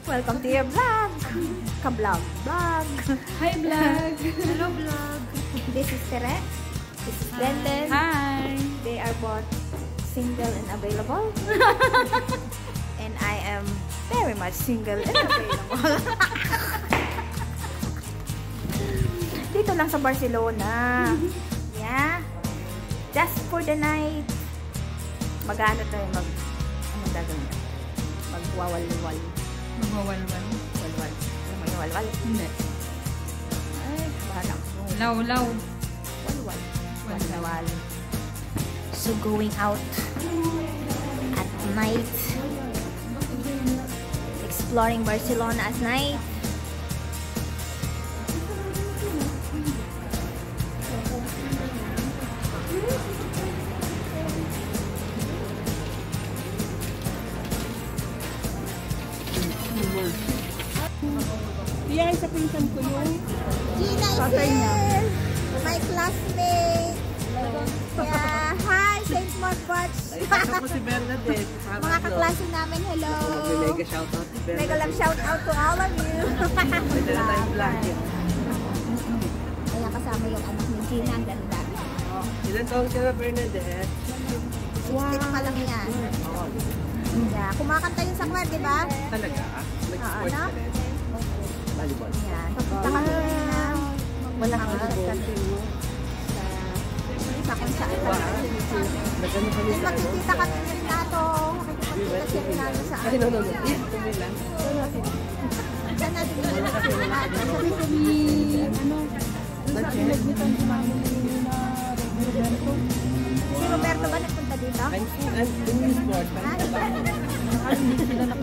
Welcome to your vlog. Ka-vlog. Vlog. Hi vlog. Hello vlog. This is Tere. This is Glenden. Hi. They are both single and available. And I am very much single and available. Dito lang sa Barcelona. Yeah. Just for the night. Mag-ano tayo, anong gagawin niya? Magwawal-wal. Magwawal-wal. Walwal. May walwal? Hindi. Ay, bahalang. Law-law. Walwal. Walwal. So going out at night. Exploring Barcelona at night. Yan, sa pinsan ko yun. Gina is here! My classmate! Yeah, hi! St. Marcos! Ito po si Bernadette. Mga kaklase namin, hello! Mega shoutout si Bernadette. Mega love shoutout to all of you! Pwede na tayong blanket. Kaya kasama yung anak ni Gina, ang ganda. Ilan taong ka na, Bernadette? 16 pa lang yan. Yeah, kumakanta yung sakwan, di ba? Talaga? Nag-sports ka rin? Volleyball. Yan. Pagpunta kami na Wala kang volleyball. sa kung saan. Nagano kami sa ano? Makikita kami ni Renato. Makikita si Renato sa Ay, no. Kami lang. Saan natin yung Renato? Sabi ko ni, sa pinagbitan si mami na Roberto. Si Roberto ba nagpunta dito? In sports. Hindi sila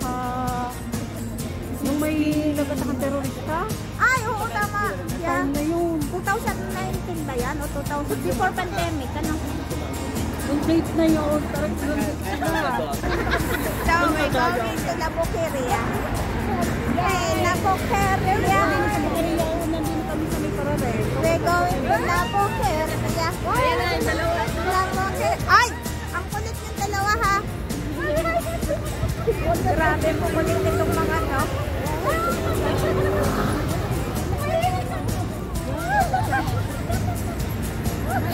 nung may nagatakang terorista. Ay, oo, tama. Yeah. Time na yun. 2019 ba yan? O 2000? Before pandemic, ano? Yung date na yun. Tarang sila. So, we're going to La Boqueria. Hey, La Boqueria. Nandito kami sa may Parare. We're going to La Boqueria. Ayan na, yung dalawa. La Boqueria. Ay! Ang kulit yung dalawa, ha? Grabe, kukulit itong mga, no?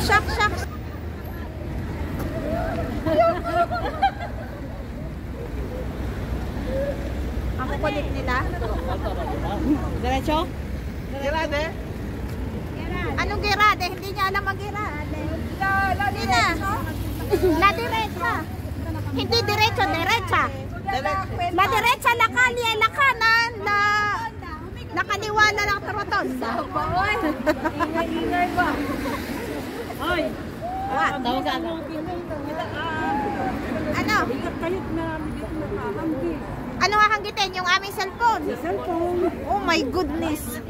Shock. Ang kukulit nila. Diretso? Gerade? Anong gerade? Hindi niya alam ang gerade. Hindi na. La derecha. Hindi diretso, derecha. La derecha, la calle, la kanan, la kaliwa na lang rotonda. Ingay ba? Ay! What? Tawag ka ano? Ano? Ingat kayo na dito nakahanggi. Ano hahanggitin? Yung aming cellphone? Cellphone. Oh my goodness.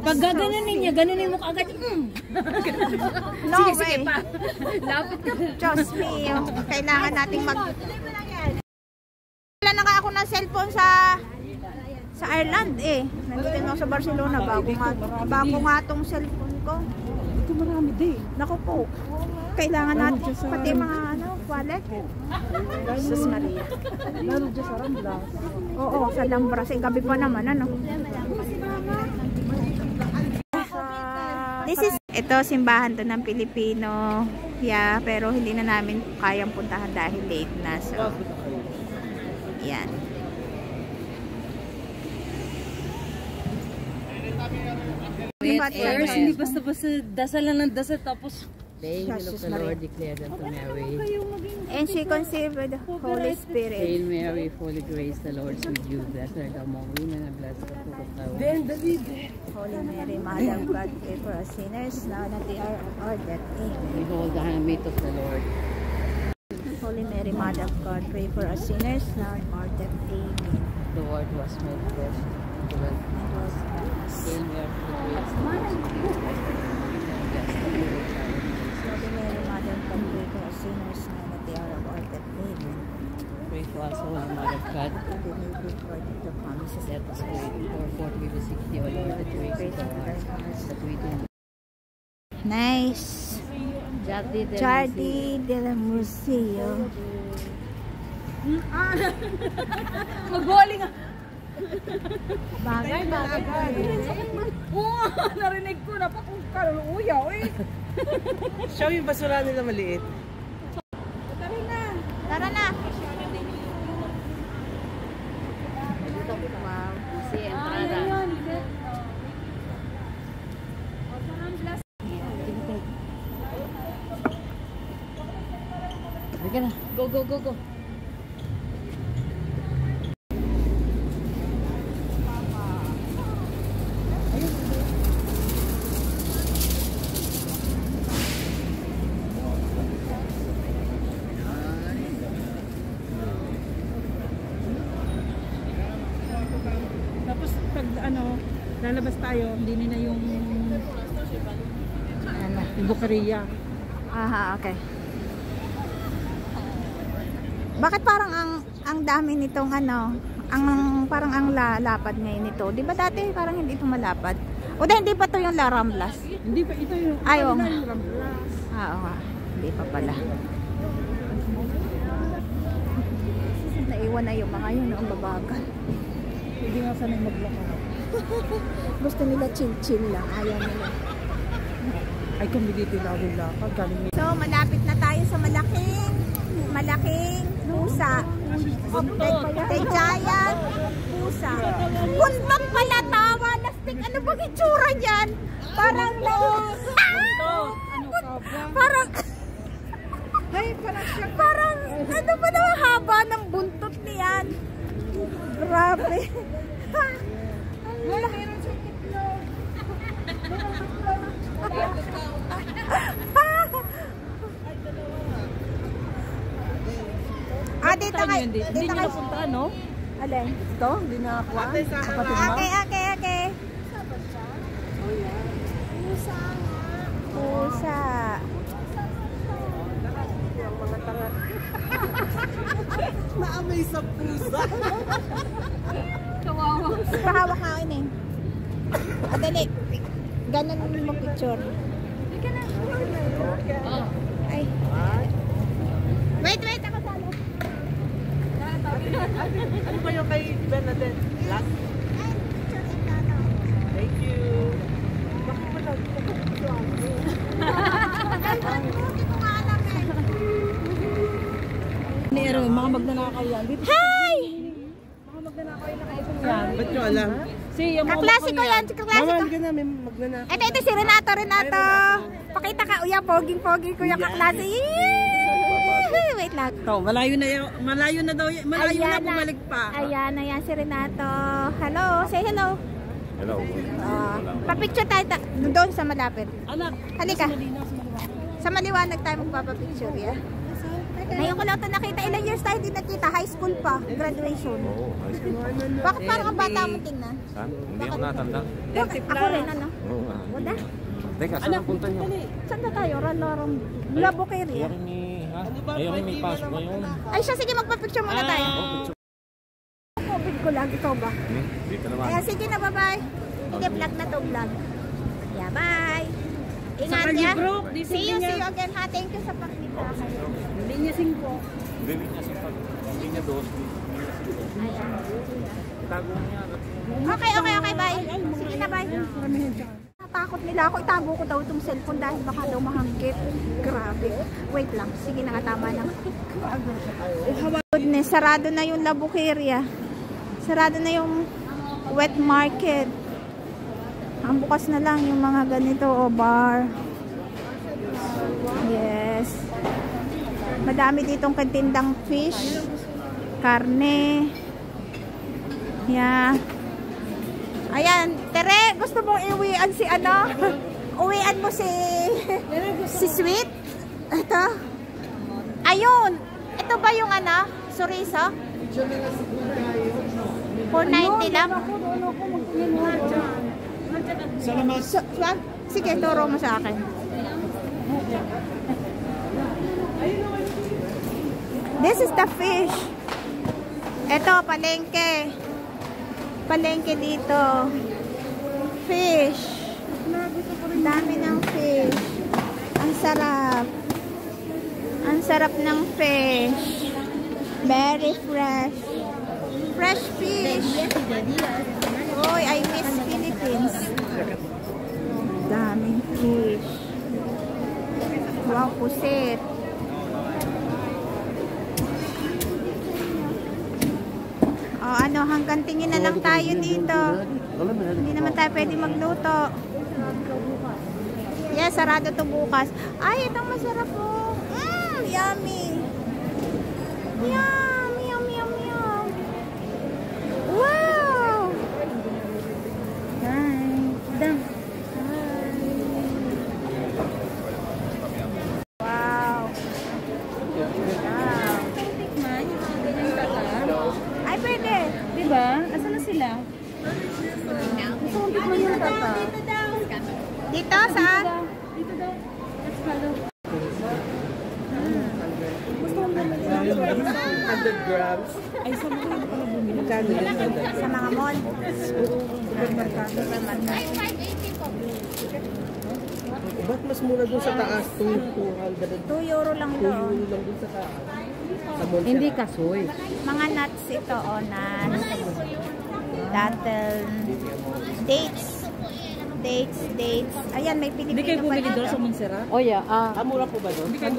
Pag gaganin niya, ganunin mo agad. No way. Sige pa. Lapit ka. Diyos mio. Kailangan nating wala na nga ako ng cellphone sa Ireland eh. Nandito na ako sa Barcelona. Bago nga tong cellphone ko. Ito marami din. Naku po. Kailangan natin pati mga wallet. Jesus Maria. Lalo dyan sa Rambla. Oo, sa Lambras. Gabi pa naman, ano? Ito, simbahan to ng Pilipino. Yeah, pero hindi na namin kayang puntahan dahil late na. So, yan. Hindi basta-basta dasal lang ng dasal tapos Hail, of the Lord, declared unto Mary. And she conceived with the Holy Spirit. Hail Mary, full of grace, the Lord is with you. Blessed art thou among women, and blessed the fruit of thy womb. Holy Mary, Mother of God, pray for us sinners, now and at the hour of our death. Amen. Behold the handmaid of the Lord. Holy Mary, Mother of God, pray for us sinners, now and our death. Amen. The Word was made flesh. Hail Mary, full of grace, the Lord is with you. Holy Mary, Mother of God, pray for us sinners, now and at the hour of our death. Amen. Pray for us, Holy Mother of God. That we may be according to promises. Let us pray. For we beseech thee, O Lord, that you raise our hearts, that we do. Nice. Jardí de la Museo. mag-bowling ah. Bagay. Oo, narinig ko na pa kung kaluluya eh. Siya yung basura nila maliit. Tara na. Wow. Si entrada. Halika na. Go. Tapos pag lalabas tayo, hindi na yung Bukaria. Aha, okay. Bakit parang ang dami nitong parang ang lapad ngayon nito? Di ba dati parang hindi ito malapad? O dahil hindi pa to yung La Ramblas? Hindi pa ito yung Ayaw. yung Ramblas. Oo nga. Hindi pa pala. Naiwan na yung mga yun noong babagal. Hindi nga sanay maglakad. Gusto nila chill lang. Ayaw nila. Ay kung hindi tinawin lakad, galing So, malapit na tayo sa malaking pusa. Kay Giant pusa. Buntot pala, tawa. Lastik, ano bang itsura niyan? Parang parang ano ba na haba ng buntot niyan? Grabe. Dito kayo. hindi nyo napuntaan, no? Alin? Ito, hindi nakakuha. Kapatid mo? Okay. Pusa. Naamay sa pusa. Kawawa. Pahawak nga yun eh. Dali. Ganon mo picture. Oh. Ay. Wait. Ako salo. Ano ba yung kay Bernadette? Last? Ay, picture ito. Thank you. Bakit ba lang? Hindi ko nga alam eh. Nero, mga magnanakaw yan. Dito, Hi! mga magnanakaw yan nakausap yan. Ba't nyo alam? Si, yung mga Kaklasiko yan. Bawal ka namin magnanakaw. Ito si Renato. Pakita ka, uya, poging-pogi ko yung kaklase. Wait lang. ito, malayo na daw yan. Malayo na bumalik pa. Ayan si Renato. Hello, say hello. Hello. Papicture tayo doon sa malapit. Anak, Halika. Sa maliwanag tayo magpapapicture, ya. Ngayon ko lang ito nakita. Ilang years tayo din nakita. High school pa. Graduation. Oo, high school. Bakit parang ang bata mo tingnan? Saan? Hindi ako natanda. Ako rin, ano? Oo nga. Wala. Teka, saan ang punta nyo? Saan na tayo? Ralorong Labukeria. Ayaw ni... Ha? Ayaw ni may pasok ngayon. Ay siya, sige magpapicture muna tayo. Covid ko lang. Ikaw ba? Dito naman. Ayan, sige na, bye-bye. Hindi, vlog na to, vlog. Yeah, bye. Ingat ya. See you again ha. Thank you sa pakita. Linya 5. Hindi niya sa pag... Hindi niya dos. Itago niya. Okay, bye. Sige na, bye. Natakot nila ako. Itago ko daw itong cellphone dahil baka daw mahangkit. Grabe. Wait lang. Sige na nga, tama na. Goodness, sarado na yung Labukeria. Sarado na yung wet market. Ang bukas na lang yung mga ganito o bar. Yes. Madami ditong kantindang fish, karne. Yeah. Ayan, Tere, gusto mong iuwian si ano? Uwian mo si Sweet? Ito. Ayun. Ito ba yung ano? Suriso? 490 lang. Salamat. Sige, turo mo sa akin. This is the fish. Ito, palengke. Palengke dito. Fish. Dami ng fish. Ang sarap. Ang sarap ng fish. Very fresh. Fresh fish. Oy, I miss Philippines. Daming fish. Wow, pusit. Oh, ano, hanggang tingin na lang tayo dito. Hindi naman tayo pwede magluto. Yes, sarado to bukas. Ay, itong masarap po. Yummy. Yum, yum, yum, yum. Wow! Hi. Dam. Wow. Wow. Tikman, yung mga ganyan tagal. Ay, pwede. Diba? Asan na sila? Gusto kong tikman yung tata. Dito, saan? Dito daw. Let's follow. 100 grams. Ay, sa mga ano pala bumili? Magkano yun? Sa mga mall. Ba't mas mura dun sa taas? 200. 2 euro lang 2 doon. euro lang dun sa taas. Sa mall Hindi siya. kasoy. Mga nuts ito, oh, nuts. Dattel. Dates. Dates. Ayan, may Pilipino Hindi kayo pa bumili dito. doon sa Montserrat? Oh yeah, Ah, mura po ba dun? Bumili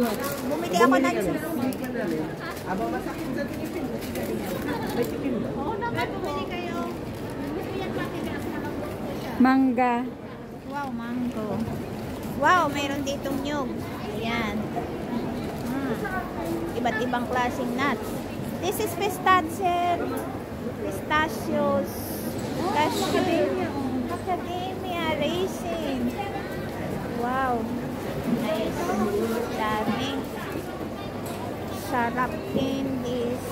ako ng Aba, masakit sa tikim. May tikim ba? bumili kayo. Mangga. Wow, mango. Wow, mayroon ditong nyug. Ayan. Iba't ibang klaseng nuts. This is pistachios. Macadamia raisin. Wow. Nice. Dami. Sarap din this.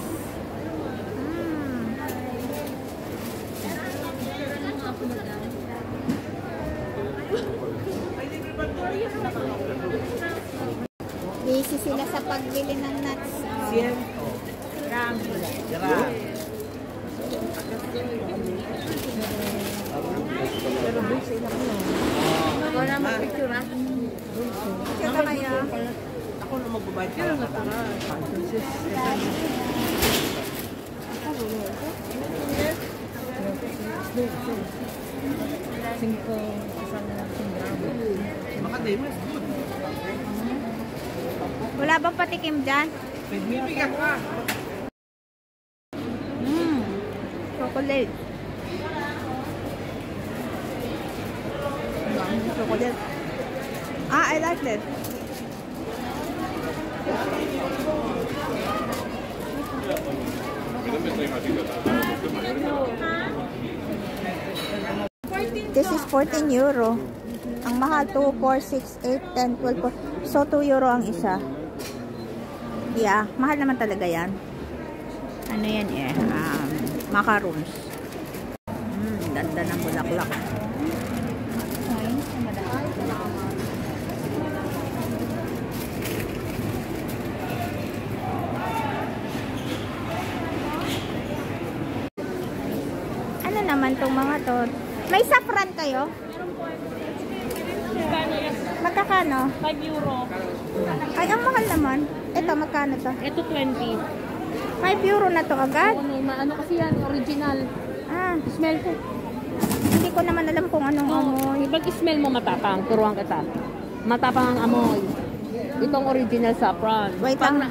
Busy sila sa pagbili ng nuts. Oh. 100. Grabe. Gram. Wala mag-picture ah. Picture ka kaya? Ako na magbabayad ka lang para. Makademos. Wala bang patikim dyan? Bibigyan ka. Chocolate. Chocolate. Ah, I like that. This is 14 euro. Ang mahal, 2, 4, 6, 8, 10, 12, 14. So, 2 euro ang isa. Yeah, mahal naman talaga yan. Ano yan eh? Macaroons. Ganda ng bulaklak. Ano naman tong mga to? May saffron kayo? Magkakano? 5 euro. Ay, ang mahal naman. Ito, magkano to? Ito 20. 5 euro na to agad? Ano kasi yan, original. Ah, Smell ko. hindi ko naman alam kung anong amoy. Pag smell mo matapang, turuan kita. Matapang ang amoy. Itong original saffron. Wait lang.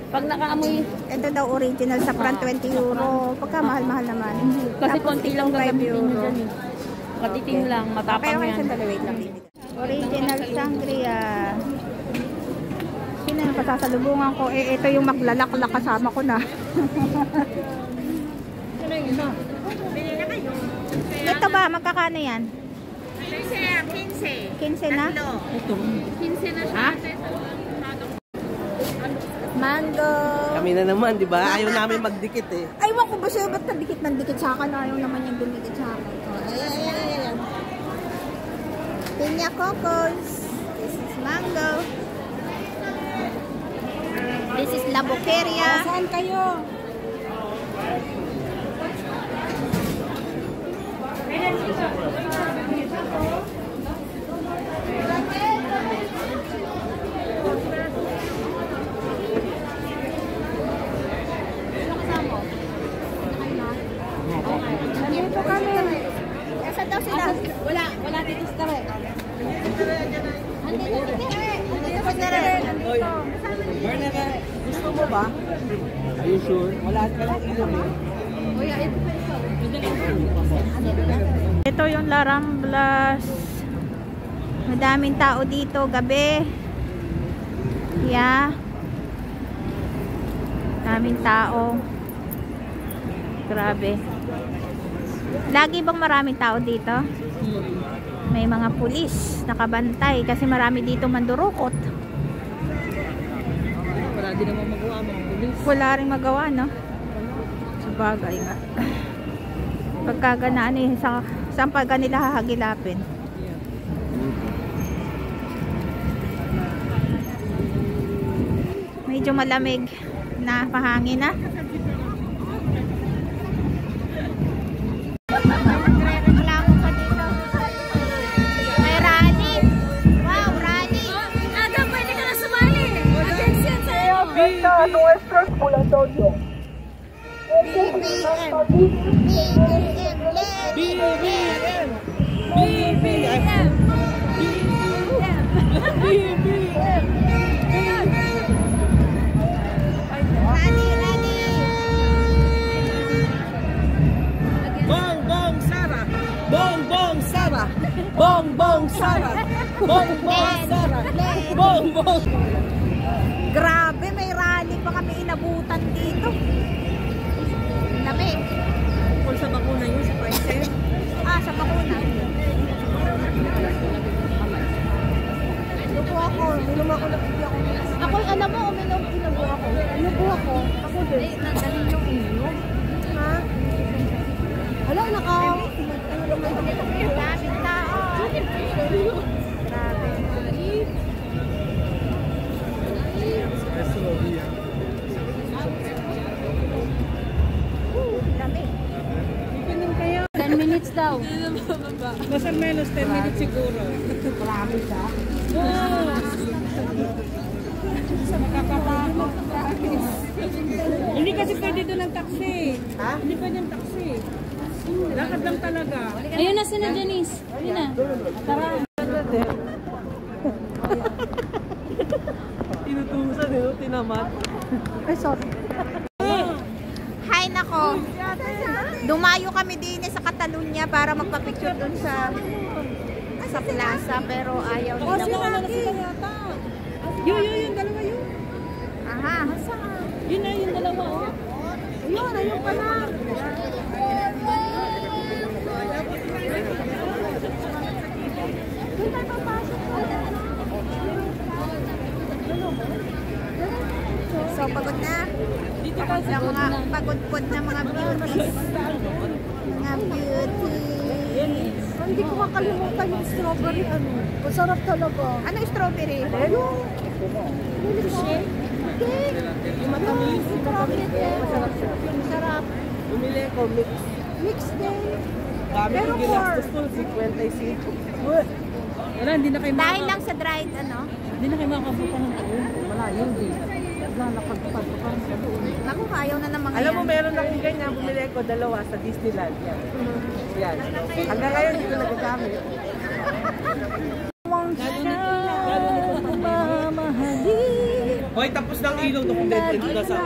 Pag nakaamoy, Ito daw original saffron, 20 euro. Pagka mahal-mahal naman. kasi Tapos konti lang itong 5 gagamitin mo euro. dyan eh. Patiting lang, Pero matapang kayo yan. sandali, wait lang. Original sangria. Sino yung pasasalubungan ko? Eh, ito yung maglalaklak kasama ko na. Ito ba? Magkakano yan? 15. 15 na? Ito. 15 na siya. Mango. Kami na naman, di ba? Ayaw namin magdikit eh. Aywan ko ba sa'yo? Ba't nadikit ng dikit sa akin? Ayaw naman yung dumikit sa akin. Ayan. Piña cocos. This is mango. This is la boqueria. Saan kayo? mo ba? Are you sure? Wala ka lang ilong eh. Ito yung La Ramblas. Madaming tao dito gabi. Yeah. Daming tao. Grabe. Lagi bang maraming tao dito? May mga pulis nakabantay kasi marami dito mandurukot. Wala din naman magawa mga pulis. Wala rin magawa, no? Sabagay nga. Pagkaganaan eh, saan pa nila hahagilapin? Medyo malamig na pahangin na. Nagre-reklamo pa dito. May rally. Wow, rally. Aga, pwede ka na sumali. Against yan sa'yo. Bongbong Sara! Bongbong Sara! Bongbong Sara! Bongbong Sara! Bongbong! Grabe, may rally pa kami inabutan dito. Lamig. Kung sa bakuna yun, sa Pfizer. Ah, sa bakuna. Inubo ako. Inubo ako na ako. Ako, alam mo, inubo ako. Inubo ako. Ako din. Nagaling yung inyong. Ha? Hala, naka... Daming tao. Grabe. Lamig. 10 minutes daw. Basta menos 10 minutes siguro. Marami siya. Hindi kasi pwede doon ng taxi. Ha? Hindi pwede ng taxi. Lakad lang talaga. Ayun na sila, Janice. Ayun na. Tara. Tinutusan nyo, tinamat. Ay, sorry. Hi, nako. Dumayo kami din sa Catalunya para magpa-picture dun sa plaza, pero ayaw nila. Yung dalawa yun. Aha. Yun na yung dalawa. Yun, ayun pala. So, pagod na. Yung mga pagod-pod na mga beauties. Mga beauties. Hindi ko makalimutan yung strawberry ano. Masarap talaga. Ano yung strawberry? Milkshake? Yung matamis. Sarap. Bumili ko, mix. Mix din. Dami Pero yung ginastos ko, 56. Wala, hindi na kayo Dahil lang sa dried, ano? Hindi na kayo makabuka ng taon. Wala, yun din. Lalakad-pad pa sa doon. Naku, ayaw na ng mga Alam mo, yan. meron akong ganyan. Bumili ko dalawa sa Disneyland. Yan. Yan. Hanggang ngayon, hindi ko nagagamit. Hoy, tapos ng ilaw. Dokumented ko na sa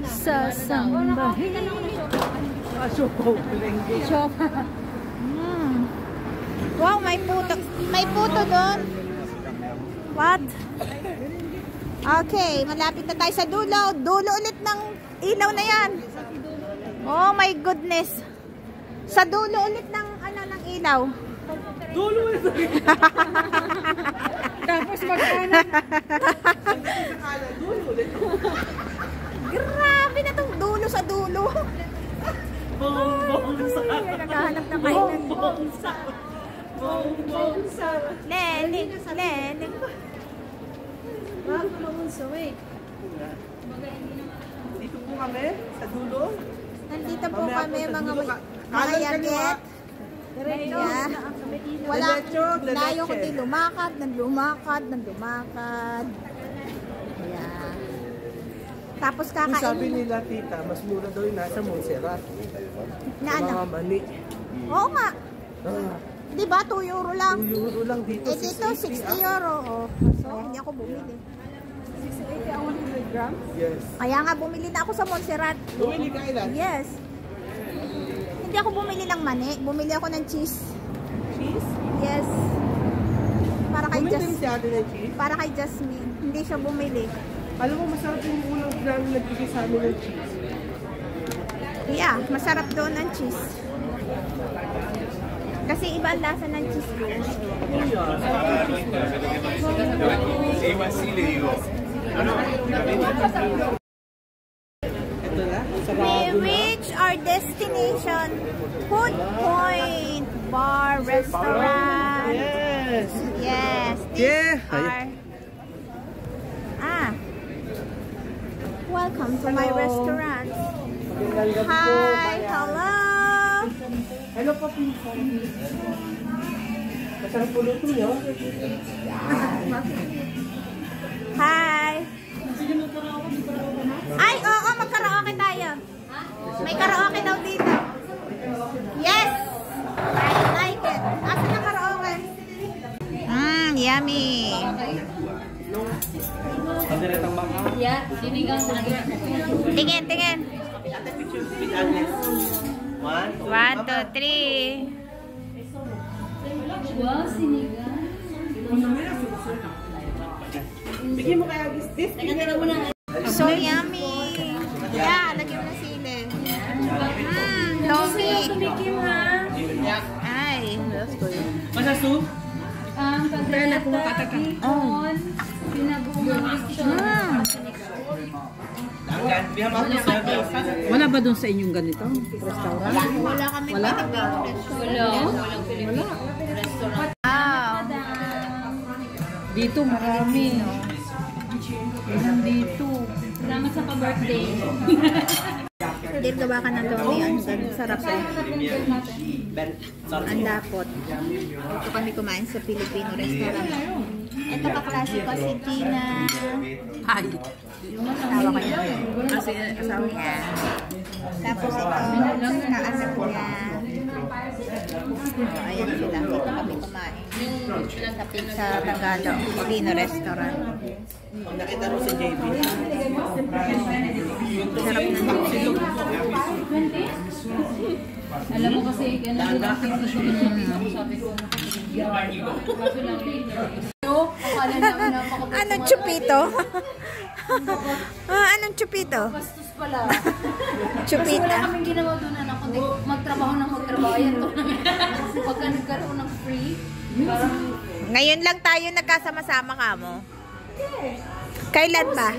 Sasambahin. Asyoko. Wow, may puto. May puto doon. What? Okay, malapit na tayo sa dulo. Dulo ulit ng ilaw na yan. Oh my goodness. Sa dulo ulit ng ng ilaw. Dulo ito. Tapos magkanan. Dulo ulit. Grabe na tong dulo sa dulo. Bongbong Sara. Naghahanap na kayo. Bongbong Sara. Bongbong Sara. Leling, leling. Bago mamunso eh. Dito po kami, sa dulo. Nandito po Mamaya kami po sa mga dulo. mga Kanan yaget. kaliwa. Yeah. Wala, Diretso, layo ko diretso. din lumakad, nang lumakad. Yeah. Tapos Kung sabi kakain. nila, tita, mas mura daw yung nasa Montserrat. Na ano? Mga mani. Oo nga. Ah, Di ba? 2 euro lang. 2 euro lang dito. Eh dito, 60 euro. Oh. So, hindi ako bumili. 680 ang 100 grams? Yes. Kaya nga bumili na ako sa Montserrat. Bumili ka ilan? Yes. Hindi ako bumili ng mani. Bumili ako ng cheese. Cheese? Yes. Para kay Bumili din si ate ng cheese? Para kay Jasmine. Hindi siya bumili. Alam mo, masarap yung unang namin nagbigay sa amin ng cheese. Yeah, masarap doon ang cheese. Kasi iba ang lasa ng cheese doon. Ito na, We sarado na. reach our destination, Food Point Bar Restaurant. Yes! Yes, Yeah. Welcome to my Hello. restaurant. Magandang gabi po, Hi, bayan. hello. Hello po, pinsan. Masarap po luto niyo. Hi. Ay, oo, magkaraoke tayo. May karaoke daw dito. Yes! I like it. Asan ang karaoke? Yummy. Yeah, sinigang na. Tingin, tingin. 1, 2, 3. Wow, sinigang. Bigyan mo kaya this. So yummy. Yeah, lagyan mo na sili. Lomi. Tumikim ha. Ay. Masasu? Pagdalata, hipon, pinag-uumang picture. Wala ba doon sa inyong ganito? Restaurant? Wala kami Filipino restaurant. Wow. Dito marami. Dito. Salamat sa pa-birthday. Hindi gawa ka ng lomi. Ang sarap eh. Ang dapot. Ito kami kumain sa Filipino restaurant. Ito kaklase ko si Tina. Ay. Asawa ko niya. Kasi asawa Yan. Tapos ito, kaanak niya. So, ayan sila. Dito kami kumain. Sa Tagalog, Filipino restaurant. Nakita mo si JB. Sarap na dito. Alam mo kasi, ganun din ang tingin ko. Sabi ko, kaso lang later. Akala namin napakabot. Anong chupito? Anong chupito? Bastos pala. Chupita. Wala kaming ginawa doon na kundi magtrabaho ng magtrabaho. Ayan to namin. Pagka nagkaroon ng free, parang Ngayon lang tayo nagkasama-sama ka mo. Kailan ba?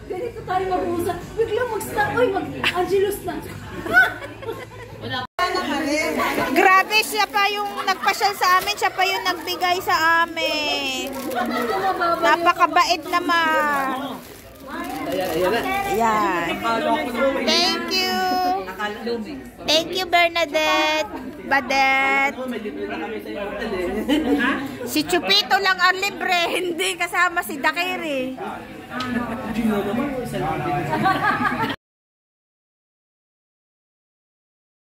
ganito tayo mag-uusap. Biglang mag-stop. Uy, mag-Angelus na. Grabe, siya pa yung nagpasyal sa amin. Siya pa yung nagbigay sa amin. Napakabait naman. Yan. Thank you. Thank you, Bernadette. Badet. Si Chupito lang ang libre. Hindi kasama si Dakiri.